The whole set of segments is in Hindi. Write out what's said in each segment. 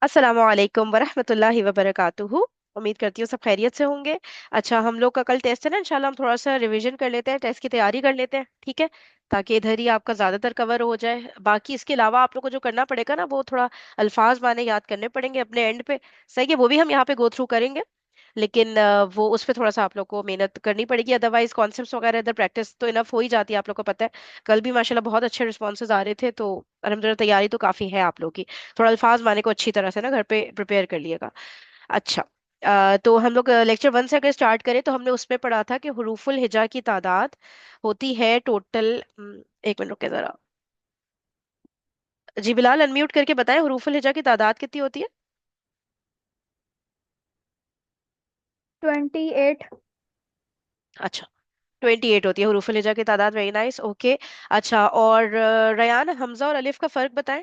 अस्सलामु अलैकुम वरहमतुल्लाहि वबरकातुहू। उम्मीद करती हूँ सब खैरियत से होंगे। अच्छा, हम लोग का कल टेस्ट है ना, इंशाल्लाह हम थोड़ा सा रिवीजन कर लेते हैं, टेस्ट की तैयारी कर लेते हैं, ठीक है। ताकि इधर ही आपका ज्यादातर कवर हो जाए। बाकी इसके अलावा आप लोग को जो करना पड़ेगा ना, वो थोड़ा अल्फाज माने याद करने पड़ेंगे अपने एंड पे। सही है, वो भी हम यहाँ पे गो थ्रू करेंगे। लेकिन वो उस पे थोड़ा सा आप लोग को मेहनत करनी पड़ेगी, अदरवाइज कॉन्सेप्ट्स वगैरह इधर प्रैक्टिस तो इनफ हो ही जाती है, आप लोग को पता है। कल भी माशाल्लाह बहुत अच्छे रिस्पॉन्सेज आ रहे थे, तो अल्हम्दुलिल्लाह तैयारी तो काफी है आप लोग की। थोड़ा अल्फाज माने को अच्छी तरह से ना घर पे प्रिपेयर कर लिएगा। अच्छा। तो हम लोग लेक्चर 1 से अगर स्टार्ट करें तो हमने उसमें पढ़ा था कि हुरूफुल हिजा की तादाद होती है टोटल। एक मिनट रुके जरा। जी बिलाल, अनम्यूट करके बताएं हुरूफुल हिजा की तादाद कितनी होती है। 28। अच्छा, 28 होती है हुरूफुल हिजा की तादाद। Very nice, okay. अच्छा, और रयान, हमजा और अलिफ का फर्क बताएं।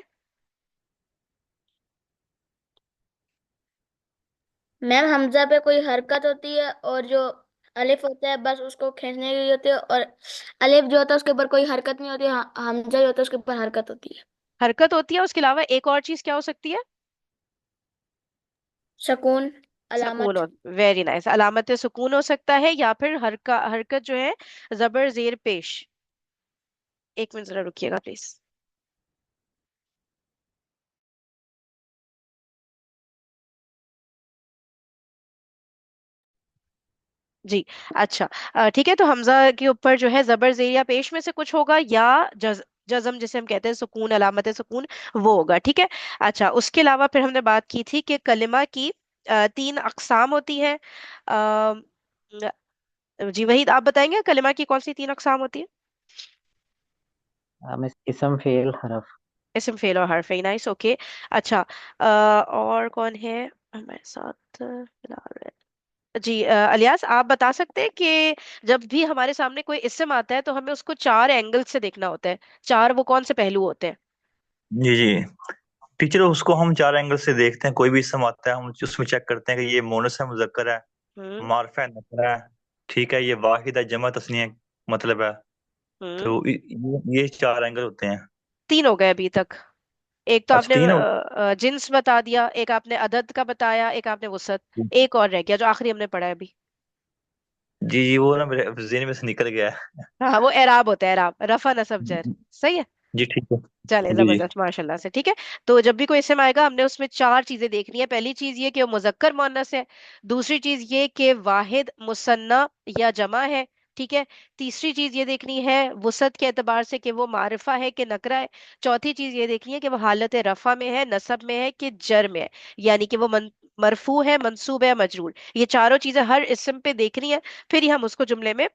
मैम हमजा पे कोई हरकत होती है और जो अलिफ होता है बस उसको खींचने की होती है, और अलिफ जो होता है उसके ऊपर कोई हरकत नहीं होती है, हमजा जो होता है उसके ऊपर हरकत होती है। हरकत होती है, उसके अलावा एक और चीज क्या हो सकती है। सुकून, सुकून अलामत। हो। वेरी नाइस, अलामत सुकून हो सकता है, या फिर हरकत जो है जबर जेर पेश। एक मिनट जरा रुकिएगा प्लीज। जी। अच्छा, ठीक है, तो हमजा के ऊपर जो है जबर जेर या पेश में से कुछ होगा, या जज्म जिसे हम कहते हैं सुकून, अलामत सुकून, वो होगा, ठीक है। अच्छा, उसके अलावा फिर हमने बात की थी कि कलिमा की 3 अकसाम होती है। जी वहीद, आप बताएंगे कलिमा की कौन सी 3 अकसाम होती है। मिस इसम फेल हरफ। इसम फेल और हर्फ, वेरी नाइस, ओके। अच्छा, और कौन है हमारे साथ फिलहाल। जी अलियास, आप बता सकते हैं कि जब भी हमारे सामने कोई इसम आता है तो हमें उसको 4 एंगल से देखना होता है। चार वो कौन से पहलू होते हैं। जी जी। टीचर, उसको हम चार एंगल से देखते हैं। कोई भी इसम आता है हम उसमें चेक करते हैं कि ये मोनस है, मुजक्कर है, हम्म। मारफा है, नकरा है। ठीक है, ये वाहिद है, जमा तस्नीय मतलब है। हम्म। तो ये चार एंगल होते हैं। 3 हो गए अभी तक। एक तो अच्छा, आपने तीन हो जिन्स बता दिया, एक आपने अदद का बताया, एक आपने वसत। गए। एक और रह गया जो आखिरी हमने पढ़ा है अभी। जी जी, वो ना मेरे जेहन में से निकल गया है। हाँ, वो एराब होता है, एराब, रफा नसब जर। सही है। जी ठीक है। चले, जी जी। जबरदस्त, माशाल्लाह से, ठीक है। तो जब भी कोई इसम आएगा हमने उसमें 4 चीजें देखनी है। पहली चीज ये कि वो मुजक्कर मुअन्नस है। दूसरी चीज ये कि वाहिद मुसन्ना या जमा है, ठीक है। तीसरी चीज ये देखनी है वसत के एतबार से कि वो मारिफा है कि नकरा है। चौथी चीज ये देखनी है कि वो हालत रफा में है, नसब में है कि जर में है, यानी कि वो मरफू है, मंसूब है, मजरूर। ये चारों चीजें हर इसम पे देखनी है, फिर ही हम उसको जुमले में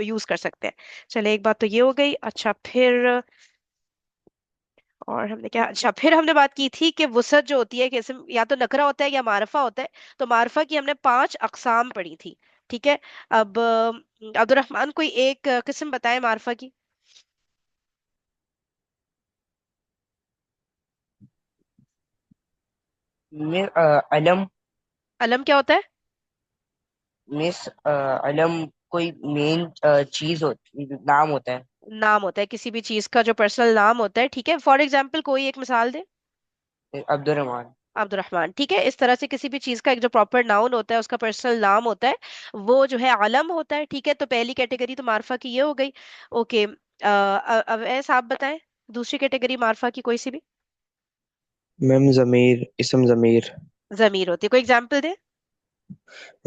यूज कर सकते हैं। चले, एक बात तो ये हो गई। अच्छा, फिर और हमने क्या, अच्छा फिर हमने बात की थी कि वसत जो होती है कि इसम या तो नकरा होता है या मारफा होता है। तो मारफा की हमने 5 अकसाम पढ़ी थी, ठीक है। अब अब्दुर्रहमान कोई एक किस्म बताए मारफा की। मिस अलम। अलम क्या होता है। मिस अलम कोई मेन चीज होती, नाम होता है। नाम होता है किसी भी चीज का, जो पर्सनल नाम होता है, ठीक है। फॉर एग्जाम्पल कोई एक मिसाल दे। अब्दुल रहमान। अब्दुर्रहमान, ठीक है। इस तरह से किसी भी चीज का एक जो प्रॉपर नाउन होता है, उसका पर्सनल नाम होता है, वो जो है आलम होता है, ठीक है। तो पहली कैटेगरी तो मार्फा की ये हो गई, ओके। अवैस आप बताएं दूसरी कैटेगरी मार्फा की कोई सी भी। मैम जमीर, इसम जमीर। जमीर होती है, कोई एग्जाम्पल दे।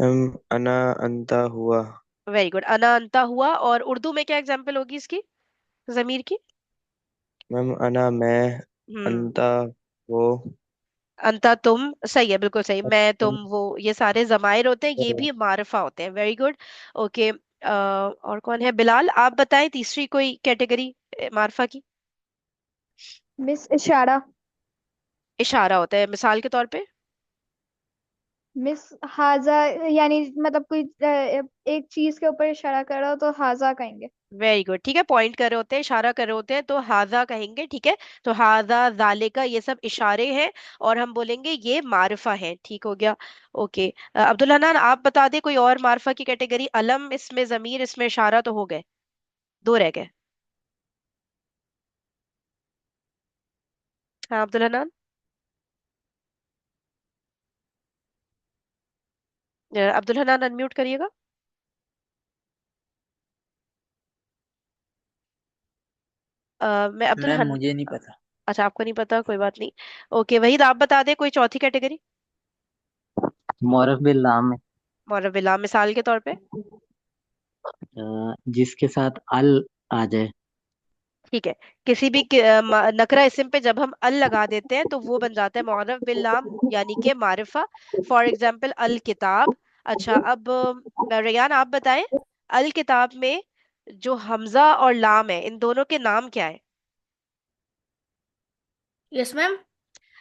मैम अना, अंता, हुआ। वेरी गुड, अना अंता हुआ। और उर्दू में क्या एग्जाम्पल होगी इसकी, जमीर की। मैम अना मैं, हम्म। अंता वो। अंता तुम, सही है, बिल्कुल सही। मैं, तुम, वो, ये सारे जमायर होते हैं, ये भी मारफा होते हैं। Very good, okay. और कौन है, बिलाल आप बताएं तीसरी कोई कैटेगरी मारफा की। मिस इशारा। इशारा होता है, मिसाल के तौर पे। मिस हाजा, यानी मतलब कोई एक चीज के ऊपर इशारा कर रहा हो तो हाजा कहेंगे। वेरी गुड, ठीक है। पॉइंट कर रहे होते हैं, इशारा कर रहे होते हैं तो हाजा कहेंगे, ठीक है। तो हाजा, जालिका, ये सब इशारे हैं, और हम बोलेंगे ये मारिफा है, ठीक हो गया, ओके। अब्दुल हनान आप बता दे कोई और मारिफा की कैटेगरी। अलम, इसमें जमीर, इसमें इशारा, तो हो गए, 2 रह गए। हाँ अब्दुल हनान। अब्दुल हनान अनम्यूट करिएगा। मैं अब्दुल मैम हन मुझे नहीं पता। अच्छा, आपको नहीं पता, कोई बात नहीं। ओके वहीद, आप बता दें कोई चौथी कैटेगरी। मौरफ बिल नाम है। मौरब बिला, मिसाल के तौर पे। जिसके साथ अल आ जाए। ठीक है, किसी भी नकरा इस्म पे जब हम अल लगा देते हैं तो वो बन जाता है मौरफ बिल नाम, यानी कि मारिफा। फॉर एग्जाम्पल अल किताब। अच्छा, अब रेयान आप बताएं, अल किताब में जो हमजा और लाम है, इन दोनों के नाम क्या है। Yes ma'am.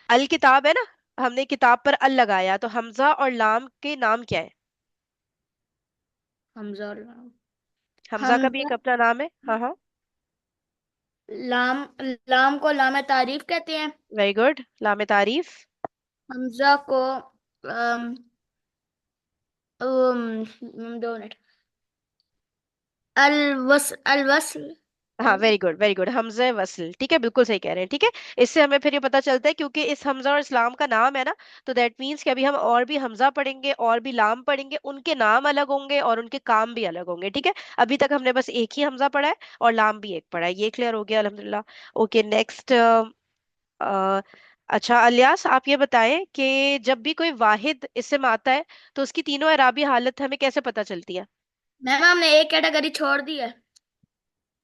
अल किताब है ना, हमने किताब पर अल लगाया, तो हमजा और लाम के नाम क्या है। हमजा और लाम। हमजा का भी हमजा, एक अपना नाम है, हाँ हाँ। लाम, लाम को लाम तारीफ कहते हैं। वेरी गुड, लाम तारीफ। हमजा को दो मिनट, अलवस्ल। हाँ वेरी गुड वेरी गुड, हमजा वसल, ठीक है, बिल्कुल सही कह रहे हैं, ठीक है। इससे हमें फिर ये पता चलता है, क्योंकि इस हमजा और इस्लाम का नाम है ना, तो दैट मीन्स कि अभी हम और भी हमजा पढ़ेंगे और भी लाम पढ़ेंगे, उनके नाम अलग होंगे और उनके काम भी अलग होंगे, ठीक है। अभी तक हमने बस एक ही हमजा पढ़ा है और लाम भी एक पढ़ा है, ये क्लियर हो गया अल्हम्दुलिल्लाह। Okay next. अच्छा अलियास, आप ये बताएं कि जब भी कोई वाहिद इस्म आता है तो उसकी तीनों एराबी हालत हमें कैसे पता चलती है। मैम हमने एक कैटेगरी छोड़ दी है।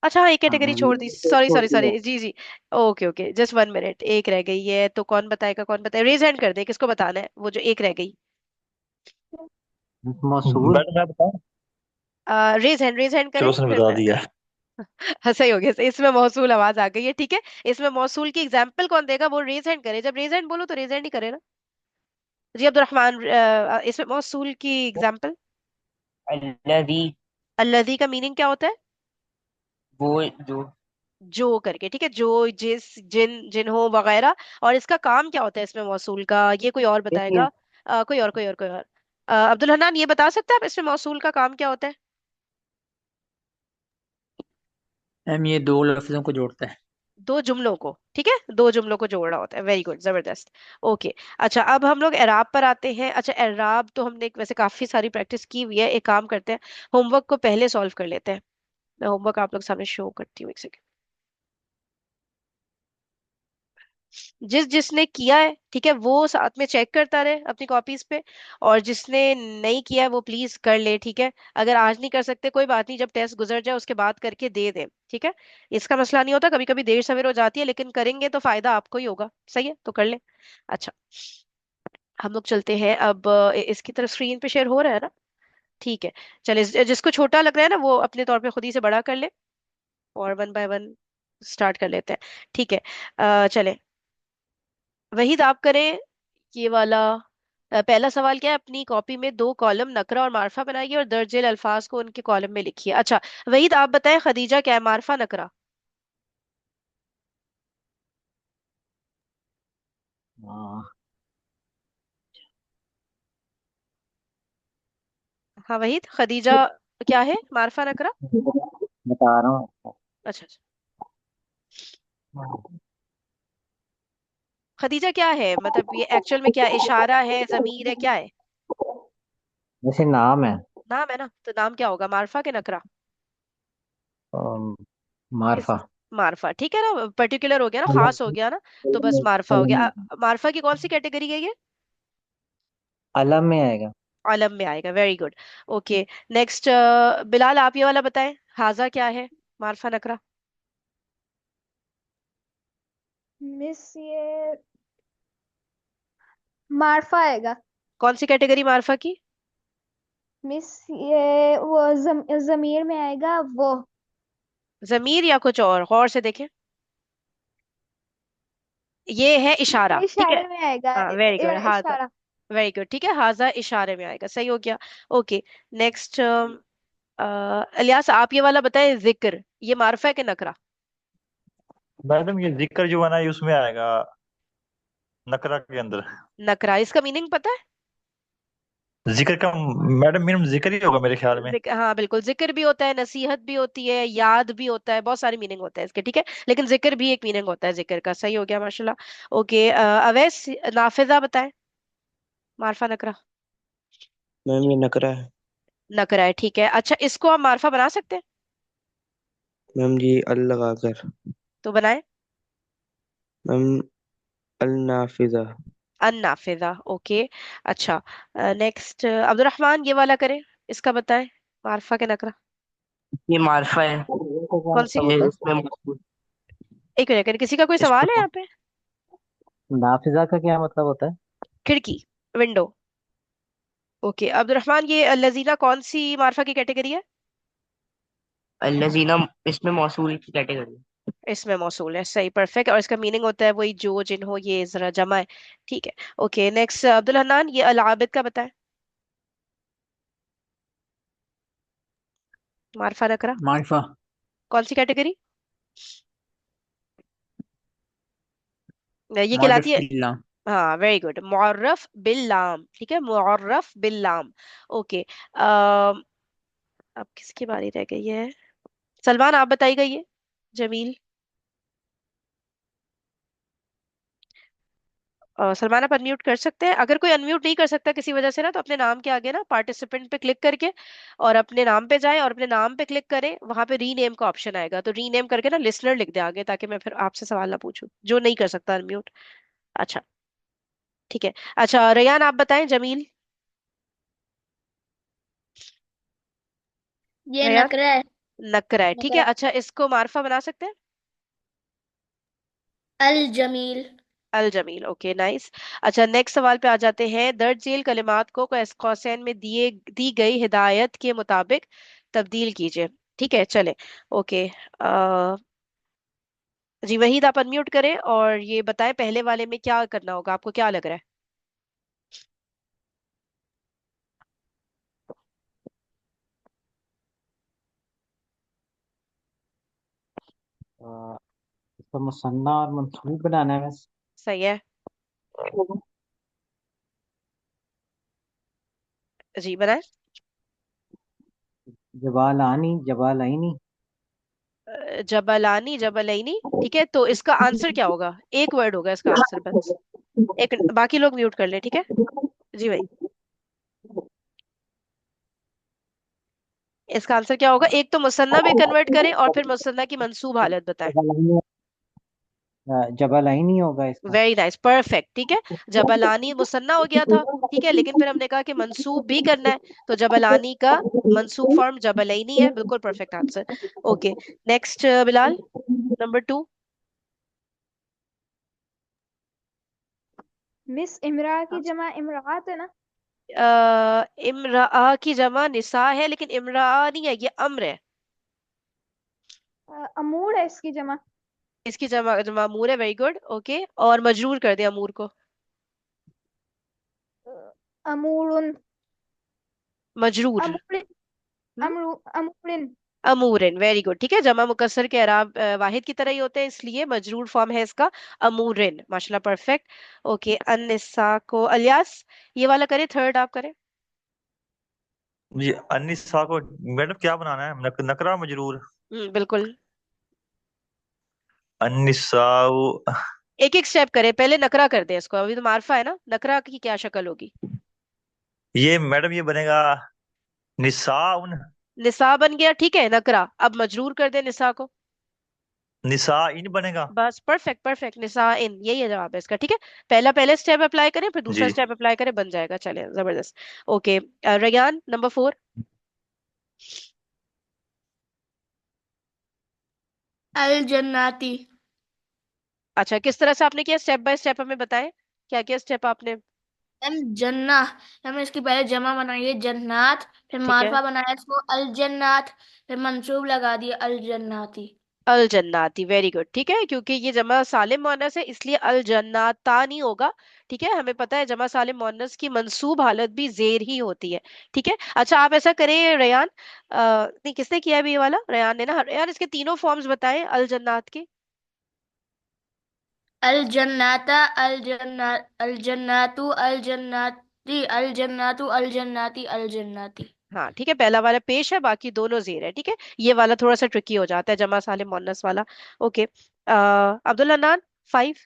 अच्छा हाँ, एक कैटेगरी हाँ, छोड़ दी, सॉरी सॉरी सॉरी, जी जी। ओके ओके, जस्ट 1 मिनट, एक रह गई है, तो कौन बताएगा, कौन बताएगा, रेज हैंड कर दे, किसको बताना है वो जो एक रह गई। मौसूल। मैडम मैं बताऊं? रेज हैंड चलो करें उसने फिर बता मैं। दिया। हाँ सही हो गया, इसमें मौसूल आवाज आ गई है, ठीक है। इसमें मौसूल की एग्जाम्पल कौन देगा, वो रेज हैंड करे, जब रेज हैंड बोलो तो रेज हैंड ही करे ना। जी अब्दुलरहमान, इसमें मौसूल की एग्जाम्पल। अल्लज़ी, अल्लज़ी का मीनिंग क्या होता है। वो जो। जो करके, ठीक है, जो, जिस, जिन, जिन्हों वगैरह। और इसका काम क्या होता है इसमें मौसूल का, ये कोई और दिस इज। बताएगा। कोई और। अब्दुल हन्नान ये बता सकते हैं आप, इसमें मौसूल का काम क्या होता है। मैम ये दो लफ्जों को जोड़ता है। दो जुमलों को, ठीक है, दो जुमलों को जोड़ना होता है, वेरी गुड, जबरदस्त। ओके। अच्छा अब हम लोग एराब पर आते हैं। अच्छा एराब तो हमने वैसे काफी सारी प्रैक्टिस की हुई है, एक काम करते हैं, होमवर्क को पहले सॉल्व कर लेते हैं। मैं होमवर्क आप लोग सामने शो करती हूँ, एक सेकंड। जिस जिसने किया है, ठीक है, वो साथ में चेक करता रहे अपनी कॉपीज पे, और जिसने नहीं किया है वो प्लीज कर ले, ठीक है। अगर आज नहीं कर सकते कोई बात नहीं, जब टेस्ट गुजर जाए उसके बाद करके दे दे, ठीक है। इसका मसला नहीं होता, कभी कभी देर सवेर हो जाती है, लेकिन करेंगे तो फायदा आपको ही होगा, सही है, तो कर ले। अच्छा, हम लोग चलते हैं अब, इसकी तरफ स्क्रीन पे शेयर हो रहा है ना, ठीक है। चले, जिसको छोटा लग रहा है ना वो अपने तौर पे खुद ही से बड़ा कर ले, और 1 बाय 1 स्टार्ट कर लेते हैं, ठीक है। चले, वहीद आप करें ये वाला। पहला सवाल क्या है, अपनी कॉपी में दो कॉलम नकरा और मारफा बनाइए और दर्जेल अल्फाज को उनके कॉलम में लिखिए। अच्छा वहीद आप बताएं, खदीजा क्या है, मारफा नकरा। हाँ, हाँ वहीद, खदीजा क्या है, मारफा नकरा। बता रहा हूँ। अच्छा अच्छा, खदीजा क्या है, मतलब ये एक्चुअल में क्या, इशारा है, जमीर है, क्या है। वैसे नाम है। नाम है ना, तो नाम क्या होगा, मारफा के नकरा। अम, किस, मारफा। मारफा, ठीक है ना, पर्टिकुलर हो गया ना, अलम। खास हो गया ना, तो बस मारफा हो गया। मारफा की कौन सी कैटेगरी है ये। अलम में आएगा। आलम में आएगा, very good. Okay next, Bilal आप ये वाला बताएं, हाजा क्या है, मारफा नकरा। मिस ये मार्फा आएगा। कौन सी कैटेगरी मारफा की। मिस ये वो जमीर में आएगा वो। जमीर या कुछ और, गौर से देखें, ये है इशारा, ठीक है। इशारे में आएगा। हाँ वेरी गुड, हाजा, इशारा। वेरी गुड, ठीक है, हाजा इशारे में आएगा, सही हो गया। ओके नेक्स्ट, इलियास आप ये वाला बताएं, जिक्र, ये मारफा है कि नकरा। मैडम ये जिक्र जो बना है उसमें आएगा, नकरा के अंदर। नकरा, इसका मीनिंग पता है। जिक्र का, मैडम मिनिमम जिक्र ही होगा मेरे ख्याल में। जिक्र, हाँ बिल्कुल, जिक्र भी होता है, नसीहत भी होती है, याद भी होता है, बहुत सारे मीनिंग होता है इसके, ठीक है। लेकिन जिक्र भी एक मीनिंग होता है जिक्र का, सही हो गया माशाल्लाह। ओके अवैस, नाफिजा बताएं, मारफा नकरा। मैम ये नकरा है। नकरा है, ठीक है। अच्छा, इसको आप मार्फा बना सकते हैं? मैम जी अल लगाकर। तो बनाए। मैम अल नाफिजा। अन्नाफिजा, ओके। अच्छा, नेक्स्ट अब्दुलरहमान, ये वाला करें, इसका बताएं, मार्फा के नकरा। ये मार्फा है। इसका क्या कौन सी? मतलब ये होता इसमें मौजूद- एक मिनट, किसी का कोई सवाल है इसमें यहाँ पे? है? नाफिजा का क्या मतलब होता है? खिड़की, विंडो। ओके अब्दुलरहमान, ये लजीना कौन सी मार्फा की कैटेगरी है? अल्लजीना इसमें मौसूल की कैटेगरी। इसमें मौसूल है, सही, परफेक्ट। और इसका मीनिंग होता है वही जो, जिन हो, ये जरा जमा है। ठीक है। ओके, नेक्स्ट अब्दुल हन्नान, ये अल आबिद का बताएं, मार्फा नकरा, मारिफा। कौन सी कैटेगरी? ये कहलाती मारिफ है। बिल्ला। हाँ, वेरी गुड, मुअर्रफ बिल्लाम, ठीक है, मुअर्रफ बिल्लाम। ओके। अब किसकी बारी रह गई है? सलमान, आप बताइएगा ये। जमील। सलमान, आप अनम्यूट कर सकते हैं? अगर कोई अनम्यूट नहीं कर सकता किसी वजह से ना, तो अपने नाम के आगे ना पार्टिसिपेंट पे क्लिक करके और अपने नाम पे जाएं और अपने नाम पे क्लिक करें, वहां पे रीनेम का ऑप्शन आएगा, तो रीनेम करके ना लिसनर लिख दे आगे, ताकि मैं फिर आपसे सवाल ना पूछूं जो नहीं कर सकता अनम्यूट। अच्छा, ठीक है। अच्छा रेयान, आप बताएं, जमील। ये रेयान, नखरा है। नकरा है, ठीक है। नखरा। अच्छा, इसको मार्फा बना सकते हैं? अल जमील। अल जमील, ओके, नाइस। अच्छा, नेक्स्ट सवाल पे आ जाते हैं। दर्ज झेल कलिमात को कौसैन में दी गई हिदायत के मुताबिक तब्दील कीजिए। ठीक है, चले। ओके। जी वहीद, आप अनम्यूट करें और ये बताएं पहले वाले में क्या करना होगा, आपको क्या लग रहा है? अ, इसका मुसन्ना और मंसूब बनाना है बस। सही है। जी बनाए। जबालानी जबालाइनी। जबलानी जबलैनी, ठीक है। तो इसका आंसर क्या होगा? एक वर्ड होगा इसका आंसर बस। एक, बाकी लोग म्यूट कर ले, ठीक है। जी भाई, इसका आंसर क्या होगा? एक तो मुसन्ना में कन्वर्ट करें और फिर मुसन्ना की मंसूब हालत बताएं। जबालाइनी। जबालाइनी होगा इसका। वेरी नाइस, परफेक्ट, ठीक है। जबलानी मुसन्ना हो गया था, ठीक है, लेकिन फिर हमने कहा कि मंसूब भी करना है, तो जबलानी का मंसूब फॉर्म जबलैनी है, बिल्कुल perfect answer. Okay, next Bilal, number 2। Miss इमरा की जमा इमरात है ना? इमरा की जमा निसा है, लेकिन इमरा नहीं है, ये अम्र है। अमूर है इसकी जमा। इसकी जमा जमा अमूर है, वेरी गुड, ओके। और मजरूर कर दे अमूर को। अ, अमूरुन। मजरूर। अमूरिन। हम्म। अमूरिन। अमूरिन, वेरी गुड, ठीक है। जमा मुकस्सर के अराब वाहिद की तरह ही होते हैं, इसलिए मजरूर फॉर्म है इसका अमूरिन, माशाल्लाह, परफेक्ट। ओके, अन्निसा को अलियास, ये वाला करें, थर्ड आप करें। जी अनिसा को मैडम क्या बनाना है? नकरा मजरूर। बिल्कुल। अनिसा। एक एक स्टेप करें, पहले नकरा कर दे इसको, अभी तो मार्फा है ना, नकरा की क्या शक्ल होगी? ये मैडम ये बनेगा निसाउन। निसा बन गया, ठीक है, नकरा। अब मजरूर कर दे निसा को। निसा इन बनेगा। बस, परफेक्ट परफेक्ट, निसा इन, यही है जवाब है इसका, ठीक है। पहले स्टेप अप्लाई करें, फिर दूसरा जी स्टेप अप्लाई करें, बन जाएगा, चले, जबरदस्त। Okay, Ryan, number 4। अल जन्नाती। अच्छा, किस तरह से आपने किया, स्टेप बाय स्टेप हमें बताएं, क्या क्या स्टेप आपने? एम जन्ना। हमने इसकी पहले जमा बनाई है जन्नात, फिर ठीक है। मार्फा बनाया इसको अल जन्नात, फिर मंसूब लगा दिया अल जन्नाती। अल जन्नाती, वेरी गुड, ठीक है, क्योंकि ये जमा सालिम मोनस है, इसलिए अल जन्नाता नहीं होगा। ठीक है, हमें पता है जमा सालिम मोनस की मंसूब हालत भी जेर ही होती है। ठीक है। अच्छा, आप ऐसा करें रयान, नहीं, किसने किया है अभी ये वाला? रयान ने ना। रयान, इसके तीनों फॉर्म्स बताएं अल जन्नात के। अल जन्नाता अल जन्ना अल जन्नातु अल जन्नाती अल जन्नातु अल जन्नाती अल जन्नाती। हाँ, ठीक है, पहला वाला पेश है, बाकी दोनों जेर है, ठीक है। ये वाला थोड़ा सा ट्रिकी हो जाता है, जमा सालिम मोनस वाला। ओके। अब्दुल हन्नान, 5।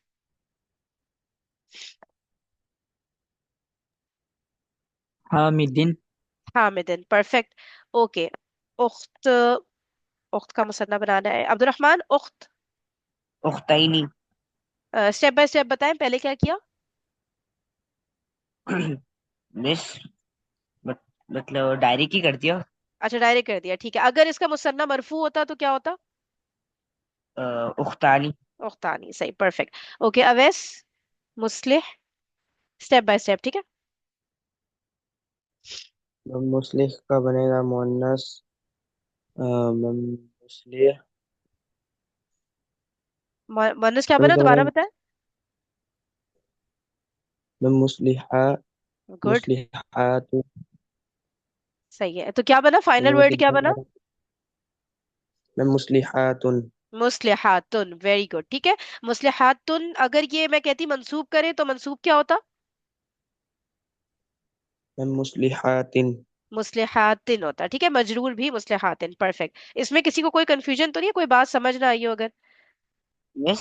हामिदिन। हामिदन, परफेक्ट। ओके, उख्त, उख्त का मुसन्ना बनाना है। अब्दुल रहमान, उख्त। उख्तैनी। स्टेप बाय स्टेप बताएं, पहले क्या किया। मिस, मत, मतलब डायरी की कर दिया। अच्छा, डायरेक्ट कर दिया, ठीक है। अगर इसका मुसन्ना मरफू होता तो क्या होता। उख्तानी। उख्तानी, सही, परफेक्ट। ओके अवैस, मुस्लिह, स्टेप बाय स्टेप, ठीक है। मैम मुस्लिह का बनेगा मुअन्नस, मैम मुस्लिह। मुअन्नस क्या मैम बना, क्या दोबारा बनेगा? बताएं। मैम मुस्लिहा, गुड, मुस्लिहात। सही है। तो क्या बना, फाइनल मैम वर्ड क्या मुस्लिहात, बना। मैम मुस्लिहातुन। मुस्लिहातुन, वेरी गुड, ठीक है। मुस्लिहातुन, अगर ये मैं कहती मंसूब करे तो मंसूब क्या होता। मैम मुस्लिहातिन। मुस्लिहातिन होता, ठीक है। मजरूर भी मुस्लिहातिन, परफेक्ट। इसमें किसी को कोई कंफ्यूजन तो नहीं है, कोई बात समझ ना आई हो अगर। मिस,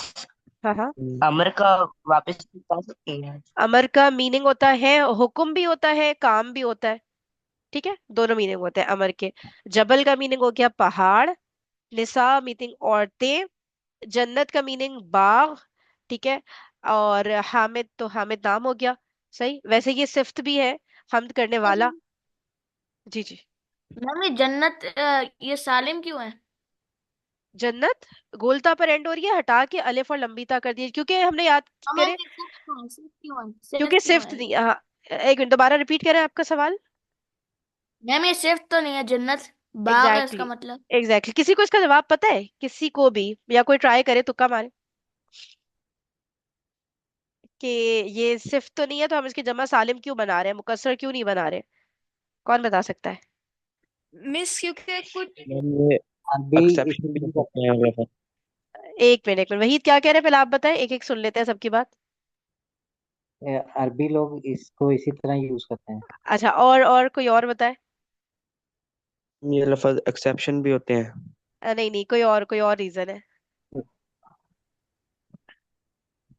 हाँ हाँ। अमर का वापस बता सकते हैं? अमर का मीनिंग होता है हुक्म भी होता है, काम भी होता है, ठीक है। दोनों मीनिंग होते हैं अमर के। जबल का मीनिंग हो गया पहाड़, निसा मीनिंग औरतें, जन्नत का मीनिंग बाग, ठीक है। और हामिद तो हामिद नाम हो गया, सही। वैसे ये सिफ्त भी है, हमद करने वाला। जी जी। मैम ये जन्नत ये सालिम क्यों है? जन्नत गोलता पर एंड हो रही है, हटा के अलिफ और लंबीता कर दी, क्योंकि हमने याद हाँ मैम करे। ये सिर्फ क्यों है, सिर्फ क्यों है, क्योंकि सिर्फ क्यों सिफ्त है? नहीं, हाँ। एक मिनट, दोबारा रिपीट करें आपका सवाल। मैम ये सिर्फ तो नहीं है, जन्नत बाग है इसका एग्जैक्टली, मतलब। एग्जैक्टली। किसी को इसका जवाब पता है, किसी को भी, या कोई ट्राई करे, तुक्का मारे कि ये सिफ्त तो नहीं है तो हम इसकी जमा सालिम क्यों बना रहे हैं, मुकस्सर क्यों नहीं बना रहे। कौन बता सकता है। मिस क्योंकि कुछ मैम ये अरबी एक्सेप्शन भी इसलिए कर सकते करते हैं हैं। वैसे। एक मिनट, एक मिनट, वहीद क्या कह रहे हैं, पहले आप बताएं, एक एक सुन लेते हैं सबकी बात। अरबी लोग इसको इसी तरह यूज करते हैं। अच्छा, और कोई और बताए। ये लफ्ज एक्सेप्शन भी होते हैं। नहीं नहीं, कोई और रीजन है।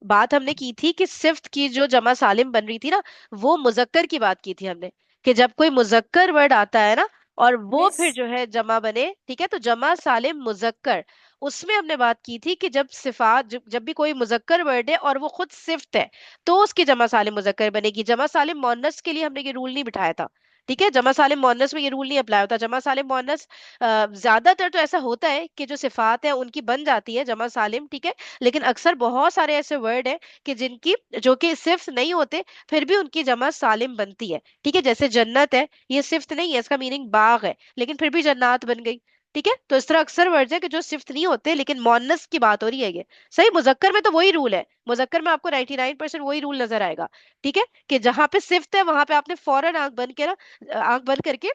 बात हमने की थी कि सिफ्त की जो जमा सालिम बन रही थी ना, वो मुजक्कर की बात की थी हमने, कि जब कोई मुजक्कर वर्ड आता है ना, और वो मिस फिर जो है जमा बने, ठीक है, तो जमा सालिम मुजक्कर। उसमें हमने बात की थी कि जब सिफात, जब भी कोई मुजक्कर वर्ड है और वो खुद सिफ्त है, तो उसकी जमा सालिम मुजक्कर बनेगी। जमा सालिम मोन्नस के लिए हमने ये रूल नहीं बिठाया था, ठीक है। जमा सालिम मोन्नस में ये रूल नहीं अप्लाई होता। जमा सालिम मोन्नस ज्यादातर तो ऐसा होता है कि जो सिफात है उनकी बन जाती है जमा सालिम, ठीक है। लेकिन अक्सर बहुत सारे ऐसे वर्ड हैं कि जिनकी, जो कि सिर्फ नहीं होते, फिर भी उनकी जमा सालिम बनती है, ठीक है। जैसे जन्नत है, ये सिफ्त नहीं है, इसका मीनिंग बाग है, लेकिन फिर भी जन्नात बन गई, ठीक है। तो इस तरह अक्सर वर्ड है कि जो सिफ्त नहीं होते, लेकिन मोन्नस की बात हो रही है ये, सही। मुजक्कर में तो वही रूल है, मुजक्कर में आपको 99% वही रूल नजर आएगा, ठीक है। कि जहां पे सिफ्त है वहां पे आपने फौरन आंख बंद के ना, आंख बंद करके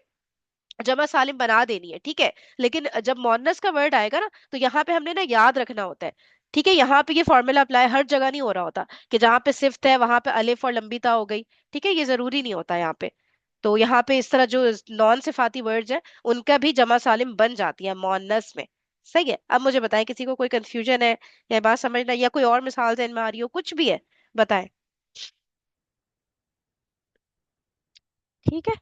जमा सालिम बना देनी है, ठीक है। लेकिन जब मोन्नस का वर्ड आएगा ना, तो यहाँ पे हमने ना याद रखना होता है, ठीक है। यहाँ पे ये फॉर्मूला अप्लाई हर जगह नहीं हो रहा होता कि जहाँ पे सिफ्त है वहां पे अलिफ और लंबी ता हो गई, ठीक है। ये जरूरी नहीं होता यहाँ पे। तो यहाँ पे इस तरह जो नॉन सिफाती वर्ड्स हैं, उनका भी जमा सालिम बन जाती है मोन्नस में, सही है। अब मुझे बताएं, किसी को कोई कंफ्यूजन है, या बात समझना, या कोई और मिसाल ज़हन में आ रही हो, कुछ भी है, बताएं। ठीक है,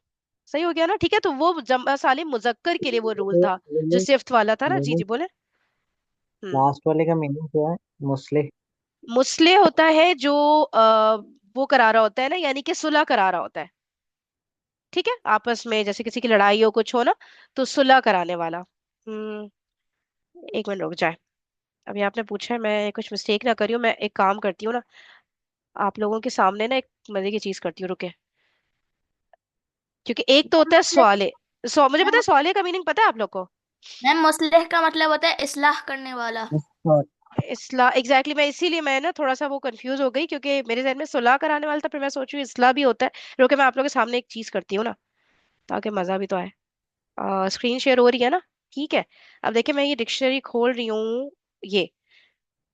सही हो गया ना, ठीक है। तो वो जमा सालिम मुजक्कर के लिए वो रूल था, जो मीनिंग, सिफ्त वाला था ना। जी जी, मीनिंग बोले। हम्म। लास्ट वाले का मीनिंग क्या है? मुस्लिह। मुस्ले होता है जो वो करा रहा होता है ना, यानी कि सुलह करा रहा होता है, ठीक है। आपस में जैसे किसी की लड़ाई हो, कुछ हो ना, तो सुलह कराने वाला। एक मिनट रुक जाए, अभी आपने पूछा है, मैं कुछ मिस्टेक ना करी हूँ, मैं एक काम करती हूँ ना, आप लोगों के सामने ना एक मजे की चीज करती हूँ, रुके। क्योंकि एक तो मैम होता है मुस्लिह, सवाले, मुझे पता मैम है सवाले का मीनिंग पता है आप लोग को। मैम मुस्लिह का मतलब होता है इस्लाह करने वाला। इस्लाह, एग्जैक्टली, मैं इसीलिए मैं ना थोड़ा सा वो कंफ्यूज हो गई, क्योंकि मेरे जहन में सुलह कराने वाला था, फिर मैं सोचू इस्लाह भी होता है। रुके, मैं आप लोगों के सामने एक चीज करती हूँ ना, ताकि मजा भी तो आए। स्क्रीन शेयर हो रही है ना, ठीक है। अब देखिए, मैं ये डिक्शनरी खोल रही हूँ, ये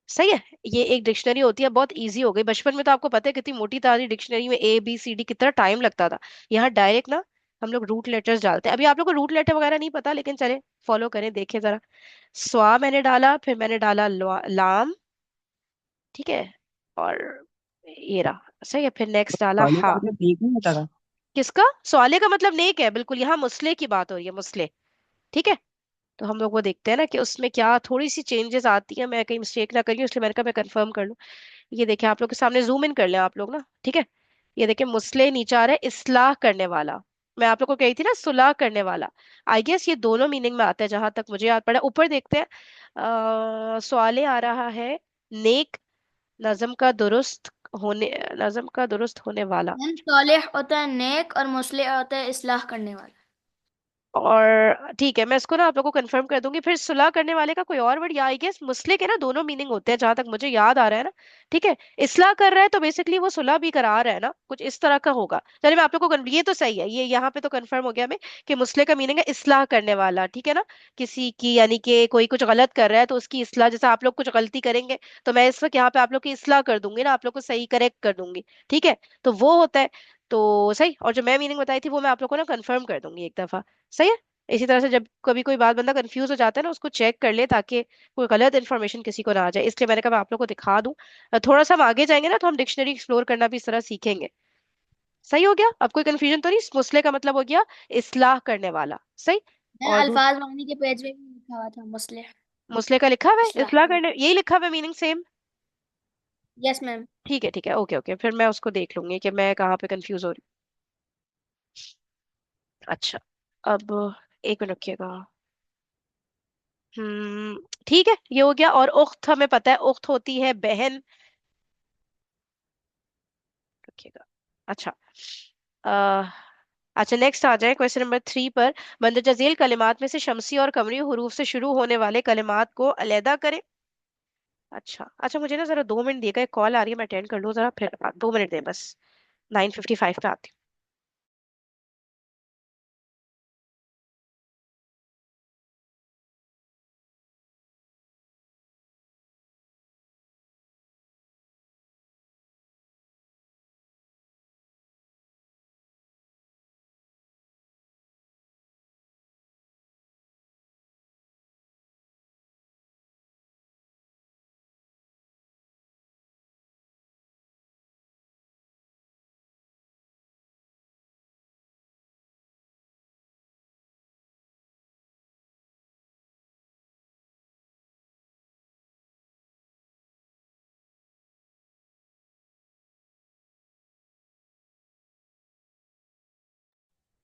सही है। ये एक डिक्शनरी होती है, बहुत इजी हो गई। बचपन में तो आपको पता है कितनी मोटी तारी डिक्शनरी में ABCD कितना टाइम लगता था। यहाँ डायरेक्ट ना हम लोग रूट लेटर्स डालते हैं। अभी आप लोग को रूट लेटर वगैरह नहीं पता, लेकिन चले फॉलो करें, देखें जरा। स्वा मैंने डाला, फिर मैंने डाला लाम, ठीक है। और ये रहा, सही है। फिर नेक्स्ट डाला पहले हा। का तो ठीक नहीं होता था। किसका? सवाले का मतलब नेक है, बिल्कुल, यहाँ मुस्ले की बात हो रही है, मुस्ले। ठीक है, तो हम लोग वो देखते हैं ना कि उसमें क्या थोड़ी सी चेंजेस आती है, मैं कहीं मिस्टेक ना करी, इसलिए मैंने कहा मैं कंफर्म कर लूं। ये देखिए, आप लोग के सामने जूम इन कर लें आप लोग ना, ठीक है। ये देखिए, मुस्ले नीचे आ रहा है, इस्लाह करने वाला। मैं आप लोग को कही थी ना, सुलह करने वाला। आई गेस ये दोनों मीनिंग में आता है, जहां तक मुझे याद पड़ा। ऊपर देखते हैं, सवाले आ रहा है, नेक, नजम का दुरुस्त होने, नजम का दुरुस्त होने वाला। मैम सालेह होता है नेक और मुस्लिह होता है इस्लाह करने वाला। और ठीक है, मैं इसको ना आप लोगों को कंफर्म कर दूंगी। फिर सुलह करने वाले का कोई और वर्ड, या आई गेस मुस्लिह के ना दोनों मीनिंग होते हैं, जहां तक मुझे याद आ रहा है ना। ठीक है, इस्लाह कर रहा है तो बेसिकली वो सुलह भी करा रहा है ना, कुछ इस तरह का होगा। चलिए मैं आप लोग को ये तो सही है, ये यहाँ पे तो कंफर्म हो गया हमें कि मुस्लिह का मीनिंग है इस्लाह करने वाला, ठीक है ना। किसी की, यानी कि कोई कुछ गलत कर रहा है तो उसकी इस्लाह, जैसे आप लोग कुछ गलती करेंगे तो मैं इस वक्त यहाँ पे आप लोग की इस्लाह कर दूंगी ना, आप लोग को सही करेक्ट कर दूंगी। ठीक है, तो वो होता है। तो सही, और जो मैं मीनिंग बताई थी वो मैं आप लोग को ना कंफर्म कर दूंगी एक दफा। सही है। इसी तरह से जब कभी कोई बात बंदा कंफ्यूज हो जाता है ना, उसको चेक कर ले, ताकि कोई गलत इन्फॉर्मेशन किसी को ना आ जाए, इसलिए मैंने कहा मैं आप लोग को दिखा दूं। थोड़ा सा हम आगे जाएंगे ना, तो हम डिक्शनरी एक्सप्लोर करना भी इस तरह सीखेंगे। सही हो गया, अब कोई कंफ्यूजन तो नहीं? मुस्ले का मतलब हो गया इस्लाह करने वाला। सही। मैं और अल्फाज वानी के पेज पे भी लिखा हुआ था मुस्लिह मुस्ले का लिखा हुआ है इस्लाह इस्लाह करने। करने, यही लिखा हुआ है, मीनिंग सेम। Yes ma'am. ठीक है, ठीक है, ओके ओके, फिर मैं उसको देख लूंगी कि मैं कहाँ पे कंफ्यूज हो रही हूँ। अच्छा, अब एक मिनट रखिएगा। ठीक है, ये हो गया। और उख्त हमें पता है, उख्त होती है बहन। रखिएगा। अच्छा, अह अच्छा, नेक्स्ट आ जाए क्वेश्चन नंबर 3 पर। मंदरजा झेल कलिमात में से शमसी और कमरी हरूफ से शुरू होने वाले कलिमात को अलहदा करें। अच्छा अच्छा, मुझे ना जरा 2 मिनट दिएगा, एक कॉल आ रही है, मैं अटेंड कर लूँ जरा, फिर 2 मिनट दे बस। 9:55 पे आती हूँ।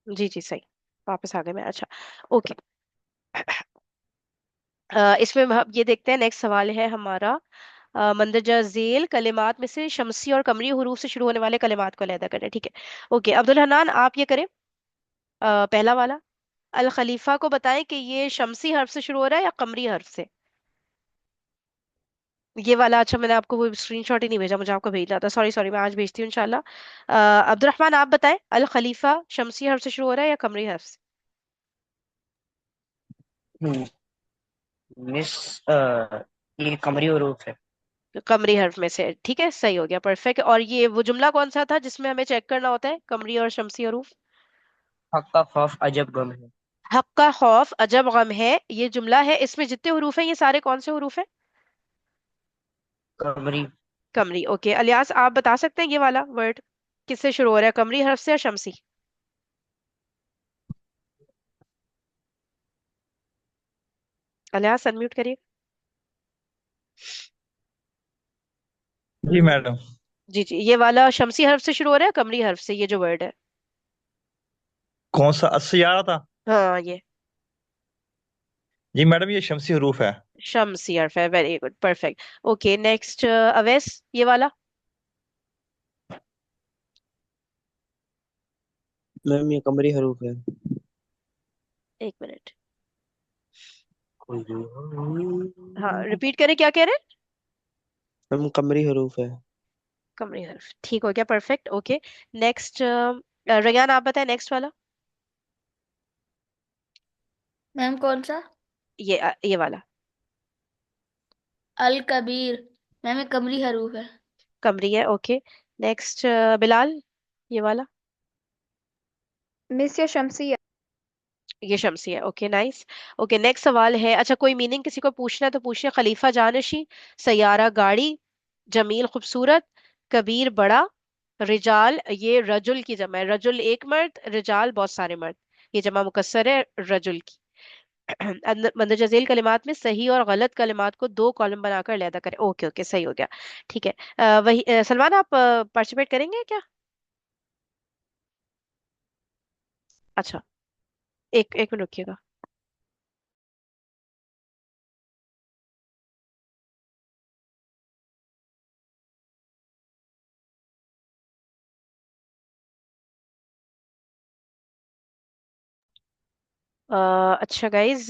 जी जी, सही, वापस आ गए मैं। अच्छा, ओके। इसमें हम ये देखते हैं, नेक्स्ट सवाल है हमारा, मंदरजा झेल कलिमात में से शमसी और कमरी हरूफ से शुरू होने वाले कलिमात को अलहदा करें। ठीक है, ओके, अब्दुल हनान आप ये करें। पहला वाला, अल खलीफा को बताएं कि ये शमसी हर्फ से शुरू हो रहा है या कमरी हर्फ से। ये वाला, अच्छा, मैंने आपको वो स्क्रीनशॉट ही नहीं भेजा, मुझे आपको भेजना था, सॉरी सॉरी, मैं आज भेजती हूँ इंशाल्लाह। अब्दुल रहमान आप बताएं, अल खलीफा शमसी हर्फ से शुरू हो रहा है या कमरी हर्फ से? हम्म, मिस ये कमरी हरूफ है। कमरी हर्फ में से, ठीक है, सही हो गया, परफेक्ट। और ये वो जुमला कौन सा था जिसमें हमें चेक करना होता है कमरी और शमसी हरूफ? हक का खौफ अजब गम है। हक का खौफ अजब गम है, ये जुमला है। इसमें जितने हरूफ हैं ये सारे कौन से हरूफ हैं? कमरी। कमरी, ओके। अलियास आप बता सकते हैं ये वाला वर्ड किससे शुरू हो रहा है, कमरी हर्फ से या शमसी? अलियास अनम्यूट करिए। जी मैडम। जी जी, ये वाला शमसी हर्फ से शुरू हो रहा है, कमरी हर्फ से, ये जो वर्ड है? कौन सा अस्सी आ रहा था? हाँ, ये जी मैडम, ये शमसी हरूफ है। शम्सी हर्फ है, very good, perfect. Okay, next Awais, ये वाला? मैम ये कमरी हरूफ है। एक मिनट, हाँ, रिपीट करें, क्या कह रहे हैं? मैम कमरी हरूफ है। कमरी हर्फ, ठीक हो गया, परफेक्ट, ओके। नेक्स्ट, रयान आप बताएं, नेक्स्ट वाला। मैम कौन सा? ये वाला, अल कबीर। मैम ये कमरी हरूफ है। कमरी है, ओके। नेक्स्ट, बिलाल, ये वाला? मिस या शमसी या? ये शमसी है, ओके, नाइस। ओके, नेक्स्ट सवाल है, अच्छा, कोई मीनिंग किसी को पूछना है तो पूछिए। खलीफा जानशी, सयारा गाड़ी, जमील खूबसूरत, कबीर बड़ा, रिजाल ये रजुल की जमा है, रजुल एक मर्द, रिजाल बहुत सारे मर्द, ये जमा मुकस्सर है रजुल की। मंदरजा झेल कलिमात में सही और गलत कलिमात को दो कॉलम बनाकर अलहदा करें। ओके ओके, सही हो गया। ठीक है। वही सलमान, आप पार्टिसिपेट करेंगे क्या? अच्छा, एक एक मिनट रुकिएगा। अच्छा गाइज,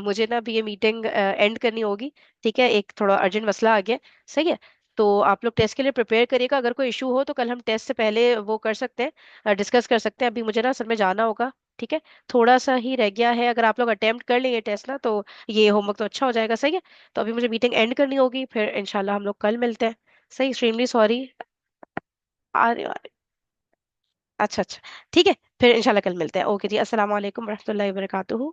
मुझे ना अभी ये मीटिंग एंड करनी होगी। ठीक है, एक थोड़ा अर्जेंट मसला आ गया। सही है। तो आप लोग टेस्ट के लिए प्रिपेयर करिएगा, अगर कोई इशू हो तो कल हम टेस्ट से पहले वो कर सकते हैं, डिस्कस कर सकते हैं। अभी मुझे ना असल में जाना होगा। ठीक है, थोड़ा सा ही रह गया है, अगर आप लोग अटेम्प्ट कर लेंगे टेस्ट ना तो ये होमवर्क तो अच्छा हो जाएगा। सही है। तो अभी मुझे मीटिंग एंड करनी होगी, फिर इंशाल्लाह हम लोग कल मिलते हैं। सही, एक्सट्रीमली सॉरी। आ रहे आ रहे। अच्छा अच्छा, ठीक है, फिर इंशाल्लाह कल मिलते हैं। ओके जी, अस्सलाम वालेकुम रहमतुल्लाहि व बरकातुहू।